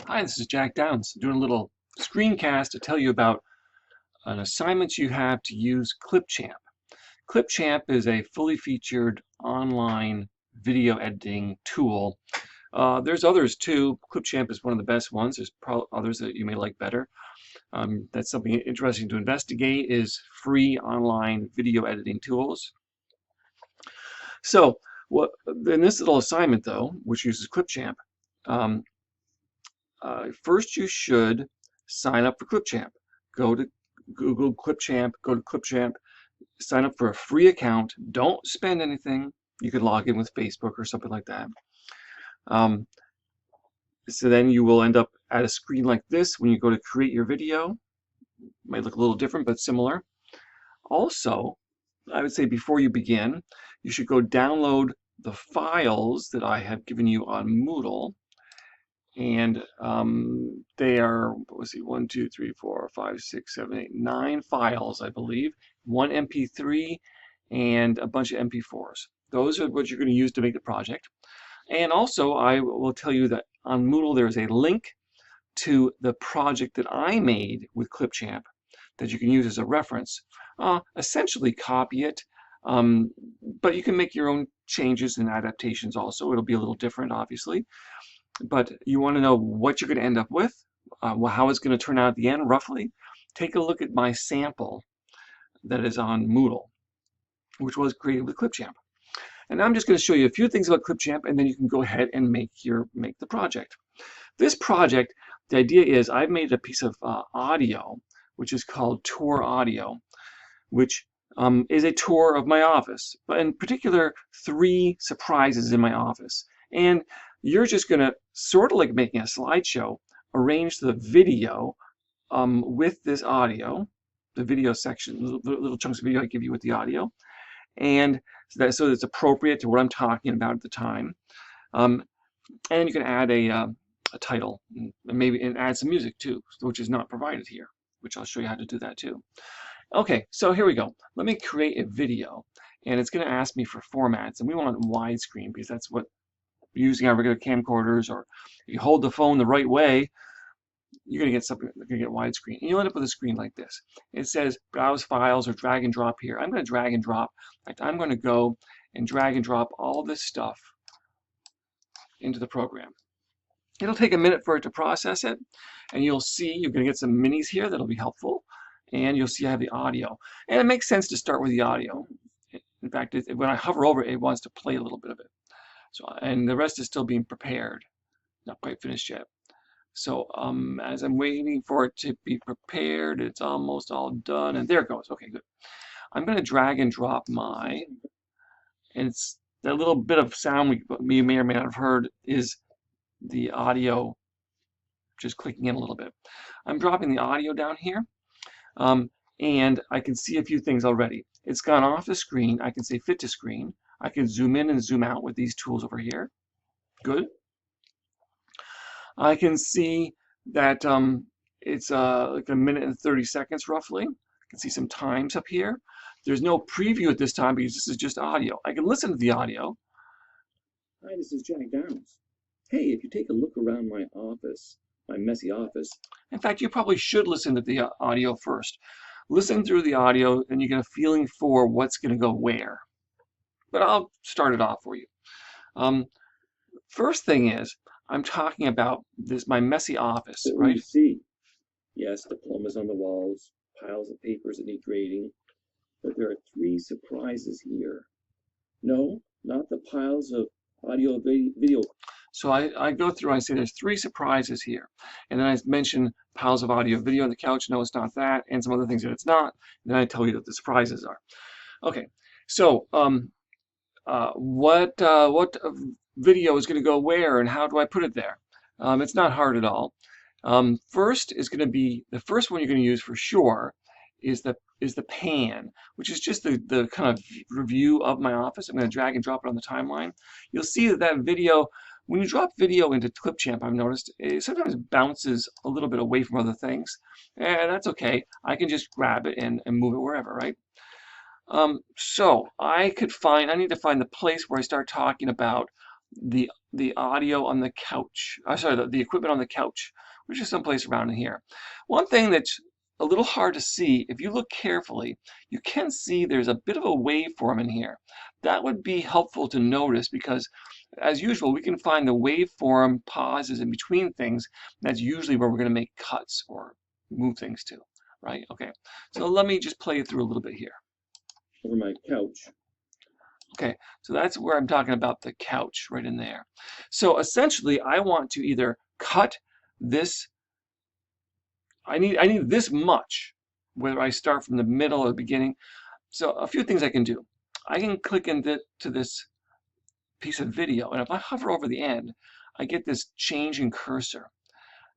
Hi, this is Jack Downs doing a little screencast to tell you about an assignment you have to use Clipchamp. Clipchamp is a fully featured online video editing tool. There's others too. Clipchamp is one of the best ones. There's probably others that you may like better. That's something interesting to investigate is free online video editing tools. So in this little assignment though, which uses Clipchamp, um, first you should sign up for Clipchamp. Go to Google Clipchamp, go to Clipchamp, sign up for a free account. Don't spend anything. You could log in with Facebook or something like that. So then you will end up at a screen like this when you go to create your video. It might look a little different, but similar. Also, I would say before you begin, you should go download the files that I have given you on Moodle. And they are, let's see, 1, 2, 3, 4, 5, 6, 7, 8, 9 files, I believe. One MP3 and a bunch of MP4s. Those are what you're going to use to make the project. And also, I will tell you that on Moodle there is a link to the project that I made with Clipchamp that you can use as a reference. Essentially copy it, but you can make your own changes and adaptations also. It'll be a little different, obviously. But you want to know what you're going to end up with, how it's going to turn out at the end, roughly. Take a look at my sample that is on Moodle, which was created with Clipchamp. And I'm just going to show you a few things about Clipchamp, and then you can go ahead and make the project. This project, the idea is I've made a piece of audio, which is called tour audio, which is a tour of my office, but in particular 3 surprises in my office. And you're just going to, sort of like making a slideshow, arrange the video with this audio, the video section, little chunks of video I give you with the audio, and so that it's appropriate to what I'm talking about at the time. And you can add a title, and maybe add some music too, which is not provided here, which I'll show you how to do that too. Okay, so here we go. Let me create a video, and it's going to ask me for formats, and we want widescreen because that's what using our regular camcorders, or if you hold the phone the right way, you're going to get something, you're going to get widescreen. And you'll end up with a screen like this. It says browse files or drag and drop here. I'm going to drag and drop. In fact, I'm going to go and drag and drop all this stuff into the program. It'll take a minute for it to process it, and you'll see you're going to get some minis here that'll be helpful, and you'll see I have the audio. And it makes sense to start with the audio. In fact, when I hover over it, it wants to play a little bit of it. So, and the rest is still being prepared, not quite finished yet. So as I'm waiting for it to be prepared, it's almost all done, and there it goes. Okay, good. I'm going to drag and drop and it's that little bit of sound we may or may not have heard is the audio just clicking in a little bit. I'm dropping the audio down here, and I can see a few things already. It's gone off the screen. I can say fit to screen. I can zoom in and zoom out with these tools over here. Good. I can see that it's like 1 minute and 30 seconds roughly. I can see some times up here. There's no preview at this time because this is just audio. I can listen to the audio. Hi, this is Jack Downs. Hey, if you take a look around my office, my messy office. In fact, you probably should listen to the audio first. Listen through the audio, and you get a feeling for what's going to go where. But I'll start it off for you. First thing is, I'm talking about my messy office, What right? you see? Yes, diplomas on the walls, piles of papers that need grading. But there are 3 surprises here. No, not the piles of audio video. So I go through, I say there's 3 surprises here. And then I mention piles of audio video on the couch. No, it's not that. And some other things that it's not. And then I tell you what the surprises are. Okay, so what video is going to go where, and how do I put it there? It's not hard at all. First is going to be, the first one you're going to use for sure is the pan, which is just the kind of review of my office. I'm going to drag and drop it on the timeline. You'll see that video, when you drop video into Clipchamp, I've noticed it sometimes bounces a little bit away from other things. And that's okay. I can just grab it and move it wherever, right? So I need to find the place where I start talking about the audio on the couch. Sorry, the equipment on the couch, which is someplace around in here. One thing that's a little hard to see, if you look carefully, you can see there's a bit of a waveform in here. That would be helpful to notice because, as usual, we can find the waveform pauses in between things. That's usually where we're going to make cuts or move things to, right? Okay, so let me just play it through a little bit here. Over my couch. Okay, so that's where I'm talking about the couch, right in there. So essentially, I want to either cut this. I need this much, whether I start from the middle or the beginning. So a few things I can do. I can click into this piece of video, and if I hover over the end, I get this change in cursor.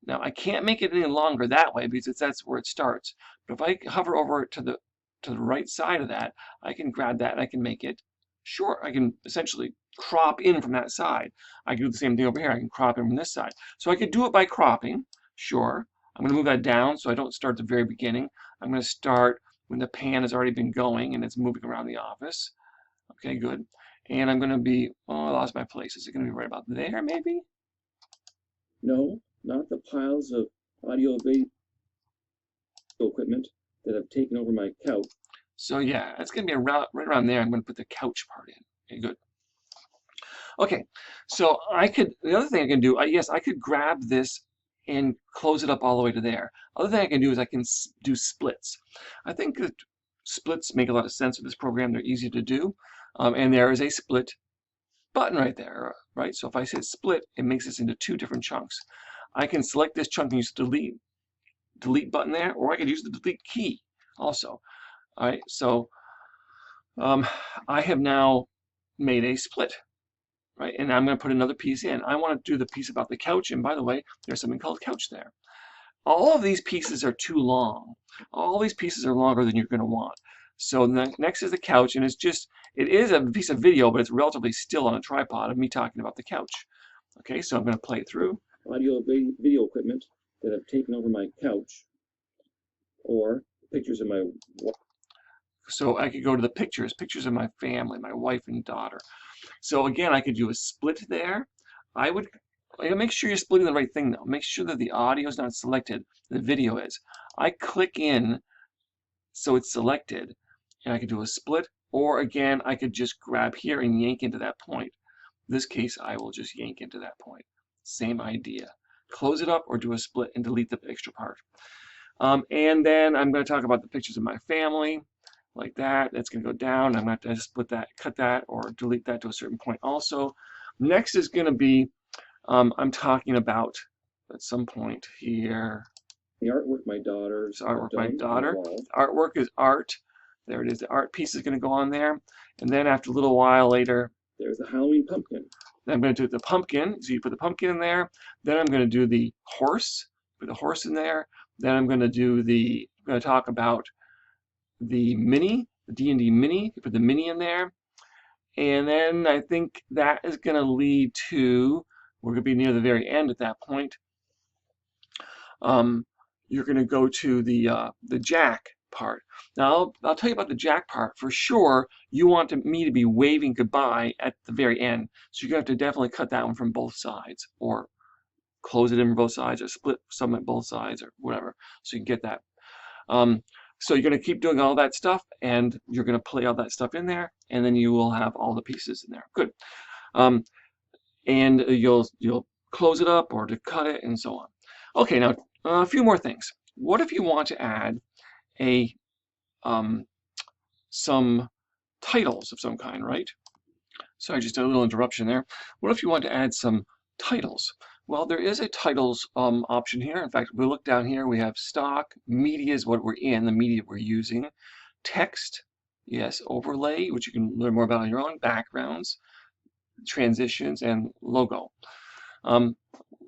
Now I can't make it any longer that way because that's where it starts. But if I hover over it to the right side of that, I can grab that and I can make it short. I can essentially crop in from that side. I can do the same thing over here. I can crop in from this side. So I could do it by cropping, sure. I'm going to move that down so I don't start at the very beginning. I'm going to start when the pan has already been going and it's moving around the office. Okay, good. And I'm going to be, oh, I lost my place. Is it going to be right about there, maybe? No, not the piles of audio video equipment that have taken over my couch. So yeah, it's going to be right around there. I'm going to put the couch part in. Okay, good. Okay, so the other thing I can do, yes, I could grab this and close it up all the way to there. Other thing I can do is I can do splits. I think that splits make a lot of sense with this program. They're easy to do. And there is a split button right there, right? So if I say split, it makes this into two different chunks. I can select this chunk and use the delete button there, or I could use the delete key also. All right, so I have now made a split, right? And I'm going to put another piece in. I want to do the piece about the couch, and by the way, there's something called couch there. All of these pieces are too long. All these pieces are longer than you're going to want. So next is the couch, and it is a piece of video, but it's relatively still on a tripod of me talking about the couch. Okay, so I'm going to play it through. Audio video equipment that have taken over my couch, or pictures of my. So I could go to the pictures of my family, my wife and daughter. So again, I could do a split there. I would make sure you're splitting the right thing though. Make sure that the audio is not selected, the video is. I click in so it's selected, and I could do a split, or again, I could just grab here and yank into that point. In this case, I will just yank into that point. Same idea. Close it up or do a split and delete the extra part. And then I'm going to talk about the pictures of my family, like that. That's going to go down. I'm going to have to split that, cut that, or delete that to a certain point also. Next is going to be, I'm talking about at some point here. The artwork my daughter's artwork my daughter. Artwork is art. There it is. The art piece is going to go on there. And then after a little while later, there's the Halloween pumpkin. Then I'm going to do the pumpkin. So you put the pumpkin in there. Then I'm going to do the horse. Put the horse in there. Then I'm going to do I'm going to talk about the mini, the D&D mini. You put the mini in there. And then I think that is going to lead to, we're going to be near the very end at that point. You're going to go to the jack part. Now, I'll tell you about the jack part. For sure, you want me to be waving goodbye at the very end. So you're going to have to definitely cut that one from both sides, or close it in from both sides, or split some at both sides, or whatever, so you can get that. So you're going to keep doing all that stuff, and you're going to play all that stuff in there, and then you will have all the pieces in there. Good. And you'll close it up, or to cut it, and so on. Okay, now a few more things. What if you want to add some titles of some kind, right? Sorry, just a little interruption there. What if you want to add some titles? Well, there is a titles option here. In fact, we look down here, we have stock, media is what we're in, the media we're using, text, yes, overlay, which you can learn more about on your own, backgrounds, transitions, and logo.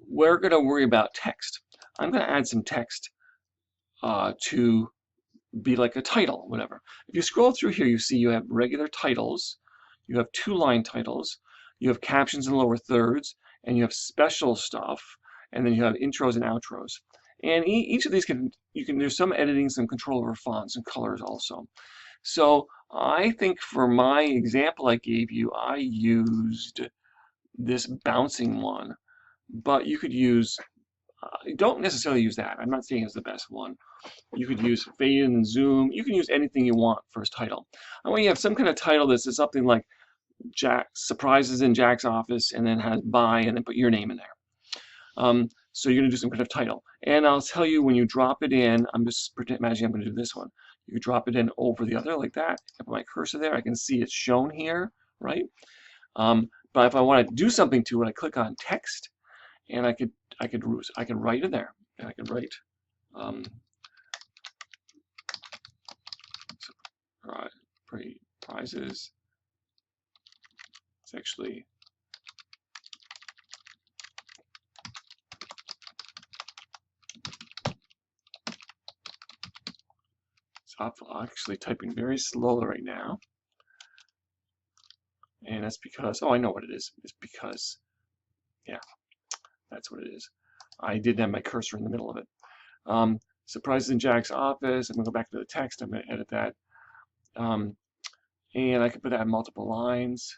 We're going to worry about text. I'm going to add some text to be like a title, whatever. If you scroll through here, you see you have regular titles, you have 2-line titles, you have captions in the lower thirds, and you have special stuff, and then you have intros and outros. And each of these there's some editing, some control over fonts and colors also. So I think for my example I gave you, I used this bouncing one, but you could use, don't necessarily use that. I'm not saying it's the best one. You could use fade in and zoom. You can use anything you want for his title. I want you to have some kind of title that's something like Jack surprises in Jack's office, and then has by, and then put your name in there. So you're going to do some kind of title. And I'll tell you when you drop it in, I'm just imagining I'm going to do this one. You could drop it in over the other like that. I put my cursor there. I can see it's shown here, right? But if I want to do something to it, I click on text, and I could write in there. And I could write prizes. It's actually I'm actually typing very slowly right now, and that's because, oh, I know what it is. It's because, yeah, that's what it is. I didn't have my cursor in the middle of it. Surprises in Jack's office. I'm going to go back to the text. I'm going to edit that. And I could put that in multiple lines.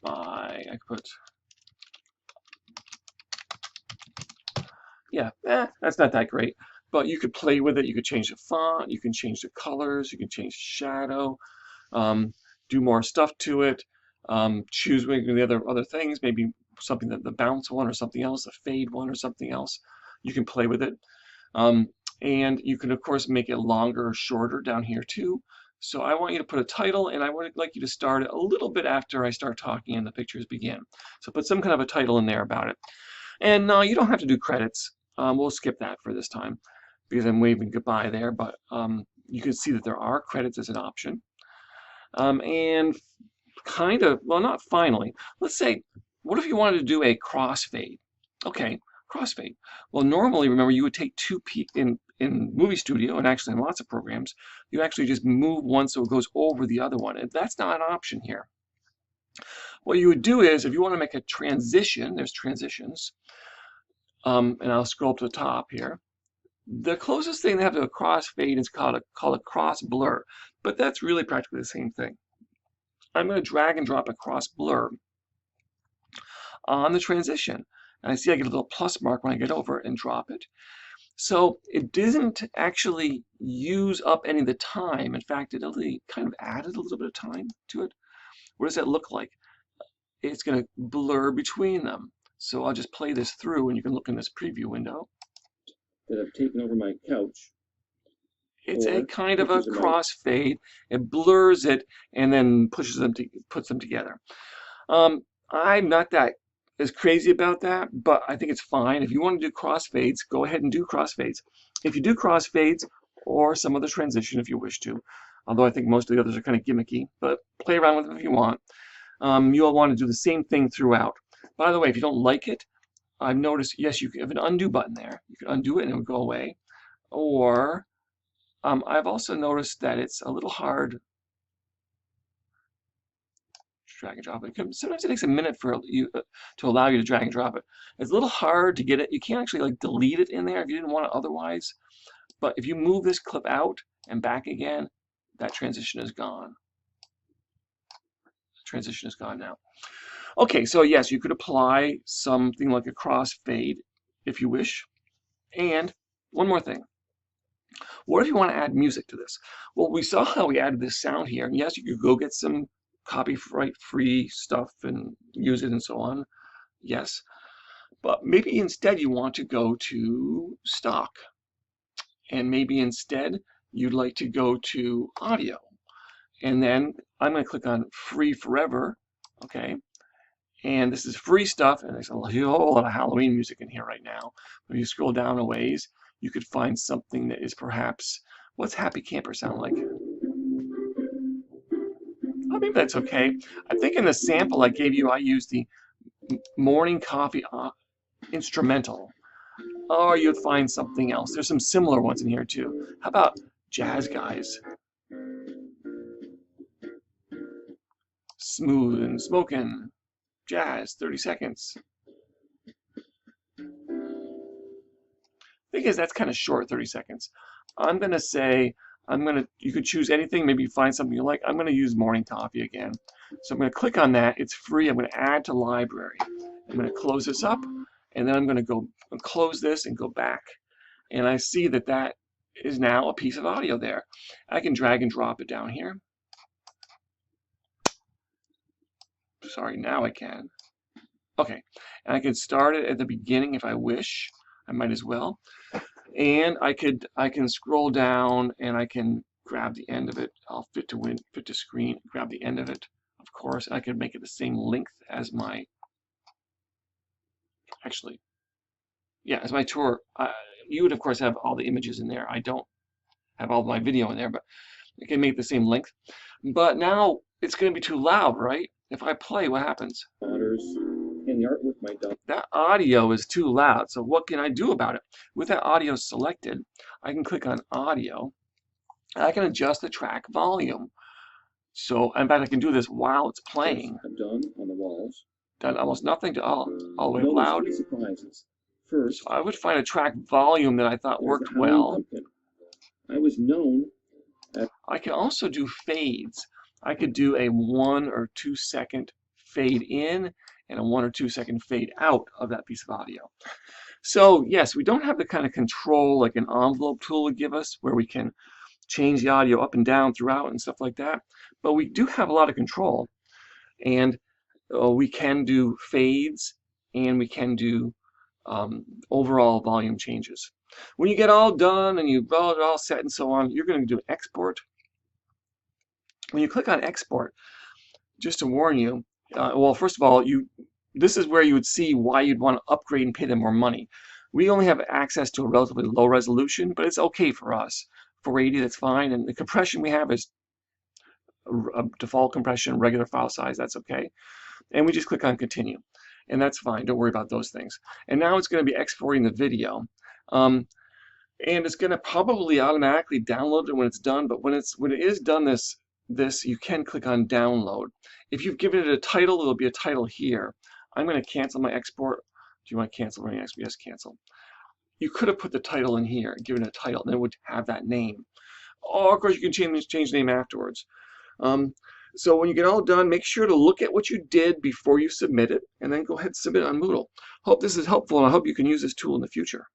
I could put, yeah, that's not that great. But you could play with it. You could change the font. You can change the colors. You can change shadow. Do more stuff to it. Choose maybe the other things. Maybe something that the bounce one or something else, the fade one or something else. You can play with it. And you can, of course, make it longer or shorter down here too. So I want you to put a title, and I would like you to start it a little bit after I start talking and the pictures begin. So put some kind of a title in there about it. And no, you don't have to do credits. We'll skip that for this time because I'm waving goodbye there. But you can see that there are credits as an option. And kind of, well, not finally. Let's say, what if you wanted to do a crossfade? Okay, crossfade. Well, normally, remember, you would take in Movie Studio, and actually in lots of programs, you actually just move one so it goes over the other one. And that's not an option here. What you would do is, if you want to make a transition, there's transitions, and I'll scroll up to the top here. The closest thing they have to a crossfade is called a cross blur, but that's really practically the same thing. I'm going to drag and drop a cross blur on the transition. And I see I get a little plus mark when I get over it and drop it. So it doesn't actually use up any of the time. In fact, it only kind of added a little bit of time to it. What does that look like? It's going to blur between them. So I'll just play this through, and you can look in this preview window. That have taken over my couch. It's a kind of a crossfade. It blurs it and then puts them together. I'm not that as crazy about that, but I think it's fine. If you want to do crossfades, go ahead and do crossfades. If you do crossfades or some other transition if you wish to, although I think most of the others are kind of gimmicky, but play around with them if you want. You'll want to do the same thing throughout. By the way, if you don't like it, I've noticed, yes, you have an undo button there. You can undo it and it will go away. Or I've also noticed that it's a little hard. Drag and drop it. Sometimes it takes a minute for you to allow you to drag and drop it. It's a little hard to get it. You can't actually like delete it in there if you didn't want it otherwise. But if you move this clip out and back again, that transition is gone. The transition is gone now. Okay, so yes, you could apply something like a crossfade if you wish. And one more thing. What if you want to add music to this? Well, we saw how we added this sound here. And yes, you could go get some copyright-free stuff and use it and so on. Yes. But maybe instead you want to go to stock. And maybe instead you'd like to go to audio. And then I'm going to click on free forever. Okay. And this is free stuff, and there's a whole lot of Halloween music in here right now. If you scroll down a ways, you could find something that is perhaps, what's Happy Camper sound like? Oh, maybe that's okay. I think in the sample I gave you, I used the Morning Coffee instrumental. Or you'd find something else. There's some similar ones in here too. How about Jazz Guys? Smooth and smoking. Jazz, 30 seconds. Thing is, that's kind of short, 30 seconds. I'm going to say you could choose anything, maybe find something you like. I'm gonna use morning coffee again. So I'm gonna click on that. It's free. I'm gonna add to library. I'm gonna close this up, and then I'm gonna go close this and go back. And I see that that is now a piece of audio there. I can drag and drop it down here. Sorry, now I can. Okay, and I can start it at the beginning if I wish. I might as well. And I can scroll down and I can grab the end of it. I'll fit to screen, grab the end of it, of course. I can make it the same length as my, actually, yeah, as my tour. You would of course have all the images in there. I don't have all my video in there, but I can make the same length. But now it's going to be too loud, right? If I play, what happens? And the artwork might dump. That audio is too loud. So what can I do about it? With that audio selected, I can click on audio. And I can adjust the track volume. So in fact, I can do this while it's playing. I'm done on the walls. Done almost nothing to all the way Notice loud. 3 surprises. First, So I would find a track volume that I thought worked there's the Halloween well. pumpkin. I was known. I can also do fades. I could do a 1 or 2 second fade in and a 1 or 2 second fade out of that piece of audio. So yes, we don't have the kind of control like an envelope tool would give us, where we can change the audio up and down throughout and stuff like that. But we do have a lot of control, and we can do fades, and we can do overall volume changes. When you get all done and you've got it all set and so on, you're going to do export. When you click on export, just to warn you, well, first of all, this is where you would see why you'd want to upgrade and pay them more money. We only have access to a relatively low resolution, but it's okay for us. 480, that's fine, and the compression we have is a default compression, regular file size, that's okay. And we just click on continue, and that's fine. Don't worry about those things. And now it's going to be exporting the video, and it's going to probably automatically download it when it's done. But when it is done, this you can click on download. If you've given it a title, there'll be a title here. I'm going to cancel my export. Do you want to cancel running export? Yes, cancel. You could have put the title in here, given a title, and then it would have that name. Or, of course, you can change the name afterwards. So when you get all done, make sure to look at what you did before you submit it, and then go ahead and submit it on Moodle. Hope this is helpful, and I hope you can use this tool in the future.